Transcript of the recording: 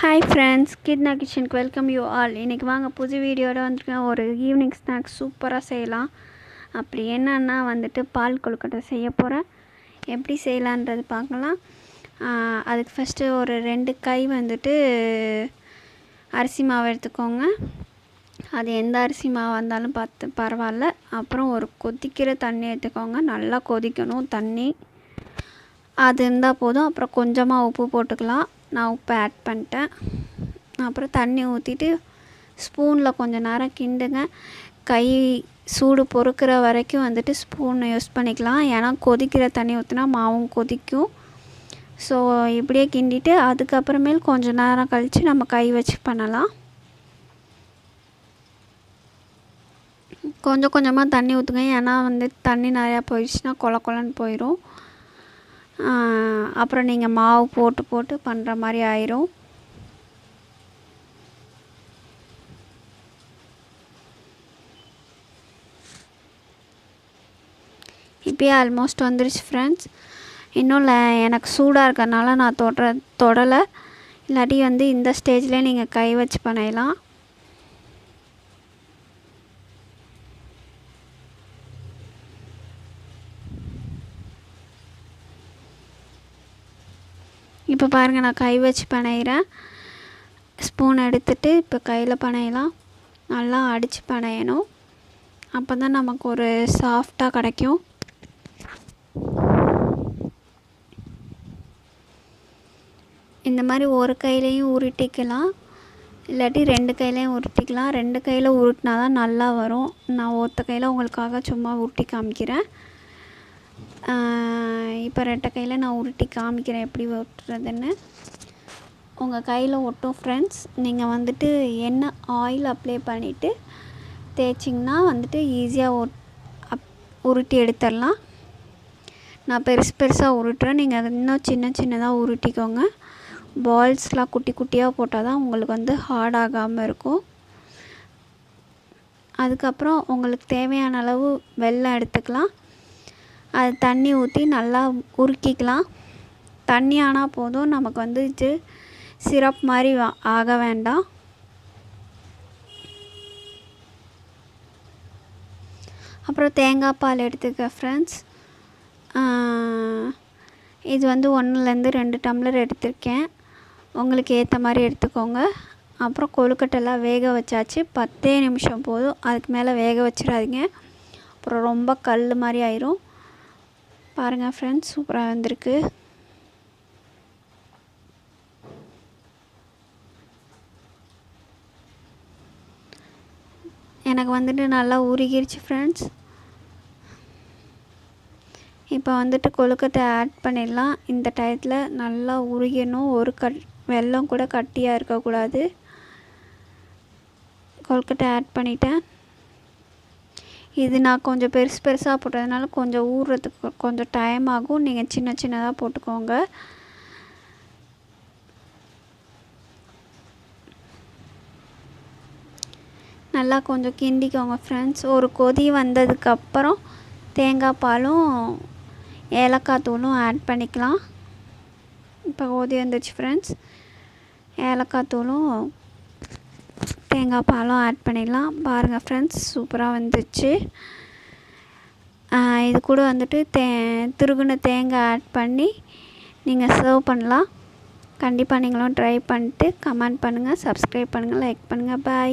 Hi friends, கிட்னா கிச்சனுக்கு welcome you all. இன்றைக்கி வாங்க புது வீடியோட வந்துருக்கேன். ஒரு ஈவினிங் ஸ்நாக்ஸ் சூப்பராக செய்யலாம். அப்படி என்னன்னா பால் கொழுக்கட்டை செய்ய போகிறேன். எப்படி செய்யலான்றது பார்க்கலாம். அதுக்கு ஃபஸ்ட்டு ஒரு 2 கை அரிசி மாவு எடுத்துக்கோங்க. அது எந்த அரிசி மாவு இருந்தாலும் பார்த்து பரவாயில்ல. அப்புறம் ஒரு கொதிக்கிற தண்ணி எடுத்துக்கோங்க. நல்லா கொதிக்கணும் தண்ணி. அது இருந்தால் போதும். அப்புறம் கொஞ்சமாக உப்பு போட்டுக்கலாம். நான் உப்பு ஆட் பண்ணிட்டேன். அப்புறம் தண்ணி ஊற்றிட்டு ஸ்பூனில் கொஞ்சம் நேரம் கிண்டுங்க. கை சூடு பொறுக்கிற வரைக்கும் ஸ்பூன் யூஸ் பண்ணிக்கலாம். ஏன்னா கொதிக்கிற தண்ணி ஊற்றினா மாவும் கொதிக்கும். ஸோ இப்படியே கிண்டிட்டு அதுக்கப்புறமேல் கொஞ்சம் நேரம் கழித்து நம்ம கை வச்சு பண்ணலாம். கொஞ்சம் கொஞ்சமாக தண்ணி ஊற்றுங்க. ஏன்னா தண்ணி நிறையா போயிடுச்சுன்னா கொல கொலன்னு போயிடும். அப்புறம் நீங்கள் மாவு போட்டு போட்டு பண்ணுற மாதிரி ஆயிரும். இப்போயே ஆல்மோஸ்ட் வந்துருச்சு ஃப்ரெண்ட்ஸ். இன்னும் எனக்கு சூடாக இருக்கிறதுனால நான் தொடலை. இல்லாட்டி இந்த ஸ்டேஜ்லேயே நீங்கள் கை வச்சு பண்ணிடலாம். இப்போ பாருங்கள், நான் கை வச்சு பனையிறேன். ஸ்பூன் எடுத்துகிட்டு இப்போ கையில் பனையலாம். நல்லா அடித்து பனையணும். அப்போ தான் நமக்கு ஒரு சாஃப்டாக கிடைக்கும். இந்த மாதிரி ஒரு கையிலையும் உருட்டிக்கலாம், இல்லாட்டி 2 கையிலையும் உருட்டிக்கலாம். 2 கையில் உருட்டினா தான் நல்லா வரும். நான் ஒத்த கையில் உங்களுக்காக சும்மா உருட்டி காமிக்கிறேன். இப்போ 2 கையில் நான் உருட்டி காமிக்கிறேன் எப்படி ஒட்டுறதுன்னு. உங்கள் கையில் ஒட்டும் ஃப்ரெண்ட்ஸ். நீங்கள் எண்ணெய் ஆயில் அப்ளை பண்ணிவிட்டு தேய்ச்சிங்கன்னா ஈஸியாக உருட்டி எடுத்துடலாம். நான் பெருசு பெருசாக உருட்டுறேன். நீங்கள் இன்னும் சின்னதாக உருட்டிக்கோங்க. பால்ஸ்லாம் குட்டி குட்டியாக போட்டால் தான் உங்களுக்கு ஹார்ட் ஆகாமல் இருக்கும். அதுக்கப்புறம் உங்களுக்கு தேவையான அளவு வெல்லம் எடுத்துக்கலாம். அது தண்ணி ஊற்றி நல்லா உருக்கிக்கலாம். தண்ணி ஆனால் போதும். நமக்கு இது சிரப் மாதிரி ஆக வேண்டாம். அப்புறம் தேங்காய் பால் எடுத்துக்க ஃப்ரெண்ட்ஸ். இது 1லேருந்து 2 டம்ளர் எடுத்திருக்கேன். உங்களுக்கு ஏற்ற மாதிரி எடுத்துக்கோங்க. அப்புறம் கொழுக்கட்டைலாம் வேக வச்சாச்சு. 10 நிமிஷம் போதும். அதுக்கு மேலே வேக வச்சிடாதீங்க. அப்புறம் ரொம்ப கல் மாதிரி ஆயிரும். பாருங்கள் ஃப்ரெண்ட்ஸ், சூப்பராக வந்திருக்கு. எனக்கு நல்லா உருகிருச்சு ஃப்ரெண்ட்ஸ். இப்போ கொழுக்கட்டை ஆட் பண்ணிடலாம். இந்த டயத்தில் நல்லா உருகிடணும். ஒரு வெல்லம் கூட கட்டியாக இருக்கக்கூடாது. கொழுக்கட்டை ஆட் பண்ணிட்டேன். இது நான் கொஞ்சம் பெருசாக போட்டதுனால கொஞ்சம் ஊறுறதுக்கு கொஞ்சம் டைம் ஆகும். நீங்கள் சின்னதாக போட்டுக்கோங்க. நல்லா கொஞ்சம் கிண்டிக்கோங்க ஃப்ரெண்ட்ஸ். ஒரு கொதி வந்ததுக்கப்புறம் தேங்காய் பாலும் ஏலக்காய் தூளும் ஆட் பண்ணிக்கலாம். இப்போ கொதி வந்துடுச்சு ஃப்ரெண்ட்ஸ். ஏலக்காய் தூளும் தேங்காய் பாலும் ஆட் பண்ணிடலாம். பாருங்கள் ஃப்ரெண்ட்ஸ், சூப்பராக வந்துச்சு. இது கூட துருகுன தேங்காய் ஆட் பண்ணி நீங்கள் சர்வ் பண்ணலாம். கண்டிப்பாக நீங்களும் ட்ரை பண்ணிட்டு கமெண்ட் பண்ணுங்கள், சப்ஸ்கிரைப் பண்ணுங்கள், லைக் பண்ணுங்கள். பாய்.